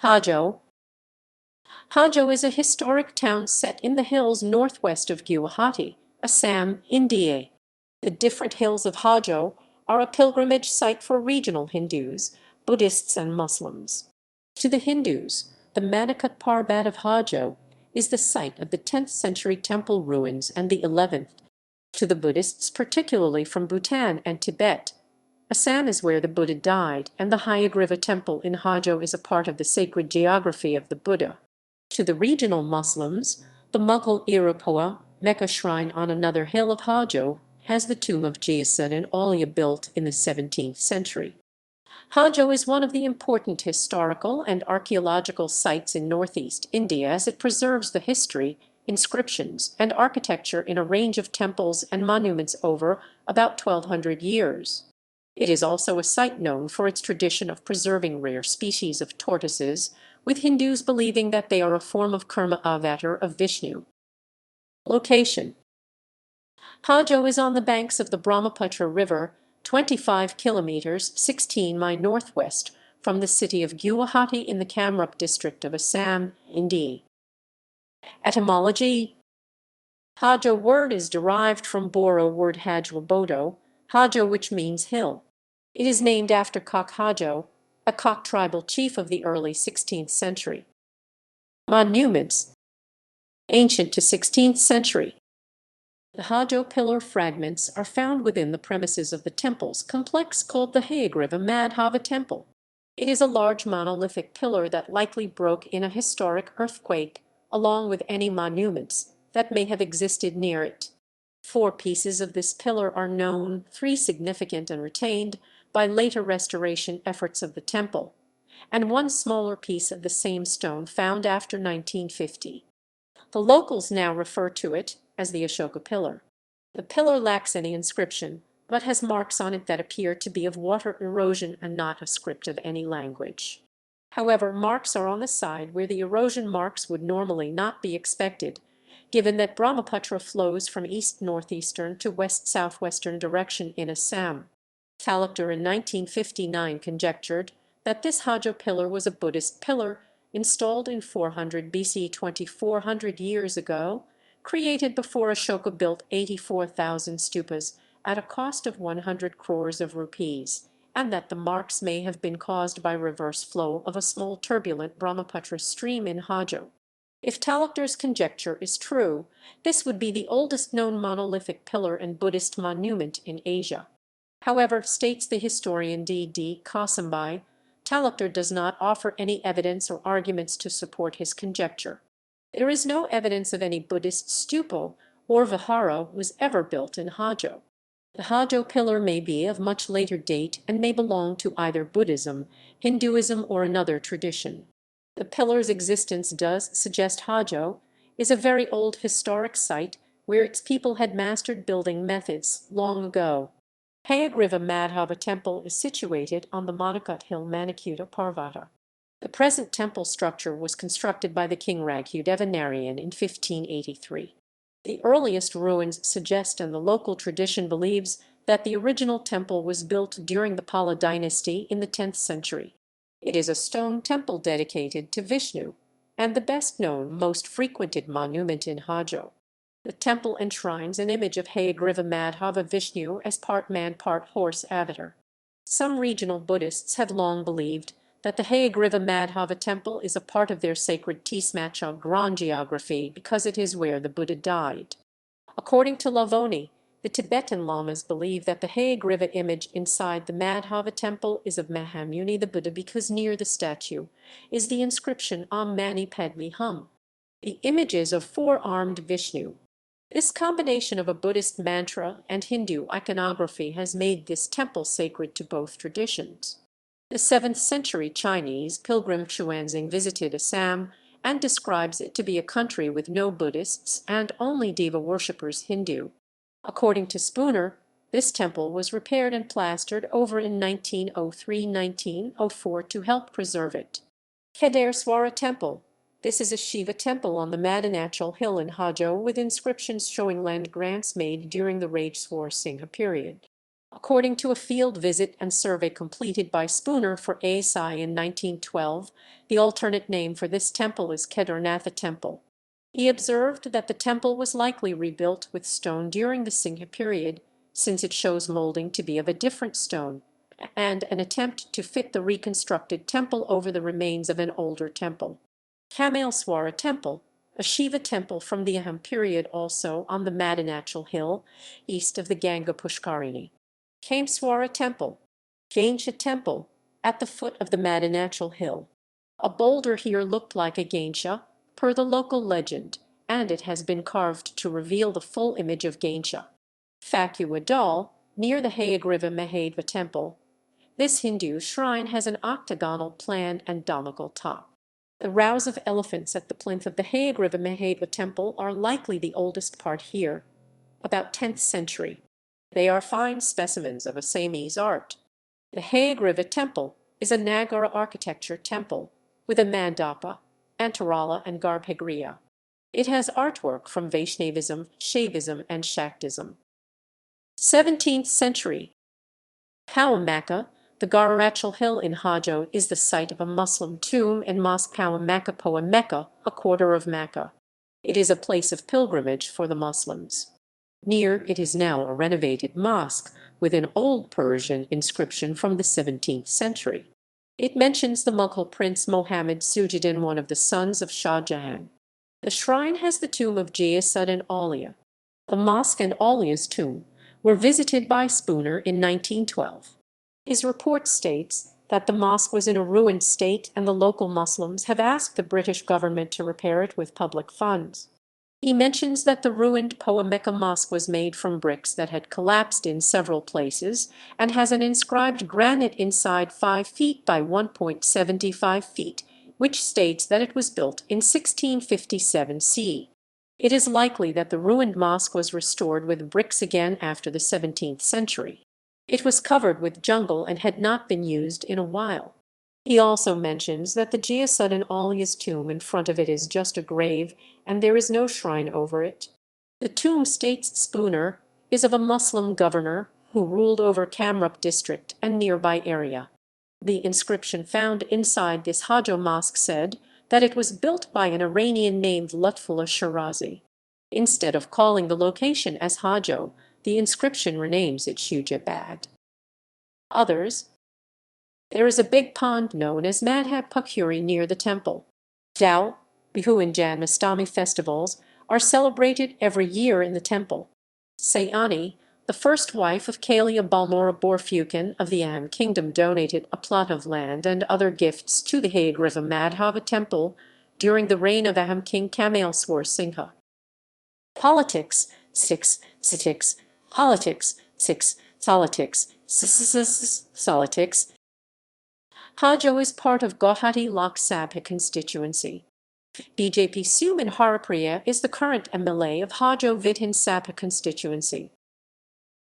Hajo. Hajo is a historic town set in the hills northwest of Guwahati, Assam, India. The different hills of Hajo are a pilgrimage site for regional Hindus, Buddhists, and Muslims. To the Hindus, the Manikut Parbat of Hajo is the site of the 10th century temple ruins and the 11th. To the Buddhists, particularly from Bhutan and Tibet, Assam is where the Buddha died, and the Hyagriva temple in Hajo is a part of the sacred geography of the Buddha. To the regional Muslims, the Mughal-era Poa-Mecca shrine on another hill of Hajo has the tomb of Giyasuddin Aulia built in the 17th century. Hajo is one of the important historical and archaeological sites in northeast India as it preserves the history, inscriptions, and architecture in a range of temples and monuments over about 1200 years. It is also a site known for its tradition of preserving rare species of tortoises, with Hindus believing that they are a form of Kurma avatar of Vishnu. Location: Hajo is on the banks of the Brahmaputra River, 25 kilometers 16 mi northwest from the city of Guwahati in the Kamrup district of Assam, India. Etymology: Hajo word is derived from Boro word Hajwabodo, Hajo, which means hill. It is named after Kak Hajo, a Kak tribal chief of the early 16th century. Monuments: ancient to 16th century. The Hajo pillar fragments are found within the premises of the temple's complex called the Hyagriva Madhava Temple. It is a large monolithic pillar that likely broke in a historic earthquake, along with any monuments that may have existed near it. 4 pieces of this pillar are known, 3 significant and retained by later restoration efforts of the temple, and 1 smaller piece of the same stone found after 1950. The locals now refer to it as the Ashoka Pillar. The pillar lacks any inscription, but has marks on it that appear to be of water erosion and not a script of any language. However, marks are on the side where the erosion marks would normally not be expected, given that Brahmaputra flows from east-northeastern to west-southwestern direction in Assam. Talukder in 1959 conjectured that this Hajo pillar was a Buddhist pillar installed in 400 BC 2400 years ago, created before Ashoka built 84,000 stupas at a cost of 100 crores of rupees, and that the marks may have been caused by reverse flow of a small turbulent Brahmaputra stream in Hajo. If Talukder's conjecture is true, this would be the oldest known monolithic pillar and Buddhist monument in Asia. However, states the historian D.D. Kasambai, Talukder does not offer any evidence or arguments to support his conjecture. There is no evidence of any Buddhist stupa or vihara was ever built in Hajo. The Hajo pillar may be of much later date and may belong to either Buddhism, Hinduism, or another tradition. The pillar's existence does suggest Hajo is a very old historic site where its people had mastered building methods long ago. Hyagriva Madhava Temple is situated on the Manikut Hill Manikut Parbat. The present temple structure was constructed by the king Raghudeva Narayan in 1583. The earliest ruins suggest, and the local tradition believes, that the original temple was built during the Pala dynasty in the 10th century. It is a stone temple dedicated to Vishnu, and the best-known, most frequented monument in Hajo. The temple enshrines an image of Hyagriva Madhava Vishnu as part man, part horse avatar. Some regional Buddhists have long believed that the Hyagriva Madhava temple is a part of their sacred Tsmacha Grand geography because it is where the Buddha died. According to Lavoni, the Tibetan lamas believe that the Hyagriva image inside the Madhava temple is of Mahamuni the Buddha because near the statue is the inscription Om Mani Padme Hum. The image is of 4-armed Vishnu. This combination of a Buddhist mantra and Hindu iconography has made this temple sacred to both traditions. The 7th century Chinese pilgrim Xuanzang visited Assam and describes it to be a country with no Buddhists and only Deva worshippers Hindu. According to Spooner, this temple was repaired and plastered over in 1903-1904 to help preserve it. Kedar Temple. This is a Shiva temple on the Madanachal hill in Hajo with inscriptions showing land grants made during the Rajswar Singha period. According to a field visit and survey completed by Spooner for ASI in 1912, the alternate name for this temple is Kedarnatha Temple. He observed that the temple was likely rebuilt with stone during the Singha period, since it shows molding to be of a different stone, and an attempt to fit the reconstructed temple over the remains of an older temple. Kamaleswara Temple, a Shiva temple from the Ahom period also on the Madinachal Hill, east of the Ganga Pushkarini. Kameswara Temple, Gainsha Temple, at the foot of the Madinachal Hill. A boulder here looked like a Gainsha, per the local legend, and it has been carved to reveal the full image of Gainsha. Phakua Dal, near the Hyagriva Mahadeva Temple. This Hindu shrine has an octagonal plan and domical top. The rows of elephants at the plinth of the Hyagriva Mahadeva Temple are likely the oldest part here, about 10th century. They are fine specimens of Assamese art. The Hyagriva Temple is a Nagara architecture temple with a mandapa, antarala, and garbhagriha. It has artwork from Vaishnavism, Shaivism, and Shaktism. 17th century. Poa-Mecca, the Garachal Hill in Hajo, is the site of a Muslim tomb and mosque. Poa-Mecca, Poa-Mecca, a quarter of Mecca. It is a place of pilgrimage for the Muslims. Near it is now a renovated mosque with an old Persian inscription from the 17th century. It mentions the Mughal prince Mohammed Sujudin, one of the sons of Shah Jahan. The shrine has the tomb of Giyasuddin Aulia. The mosque and Aulia's tomb were visited by Spooner in 1912. His report states that the mosque was in a ruined state and the local Muslims have asked the British government to repair it with public funds. He mentions that the ruined Poa-Mecca mosque was made from bricks that had collapsed in several places and has an inscribed granite inside 5 feet by 1.75 feet, which states that it was built in 1657 CE. It is likely that the ruined mosque was restored with bricks again after the 17th century. It was covered with jungle and had not been used in a while. He also mentions that the Giyasuddin Aulia's tomb in front of it is just a grave, and there is no shrine over it. The tomb, states Spooner, is of a Muslim governor who ruled over Kamrup district and nearby area. The inscription found inside this Hajo mosque said that it was built by an Iranian named Lutfullah Shirazi. Instead of calling the location as Hajo, the inscription renames it Shujabad. Others. There is a big pond known as Madhab Pukhuri near the temple. Dao, Bihu and Janmashtami festivals are celebrated every year in the temple. Sayani, the first wife of Kalia Balmora Borfukan of the Am kingdom, donated a plot of land and other gifts to the Hyagriva Madhava temple during the reign of Ahom king Kamaleswar Singha. Politics, 6, politics, 6, politics, politics. Hajo is part of Guwahati Lok Sabha constituency. BJP Suman Harapriya is the current MLA of Hajo Vidhan Sabha constituency.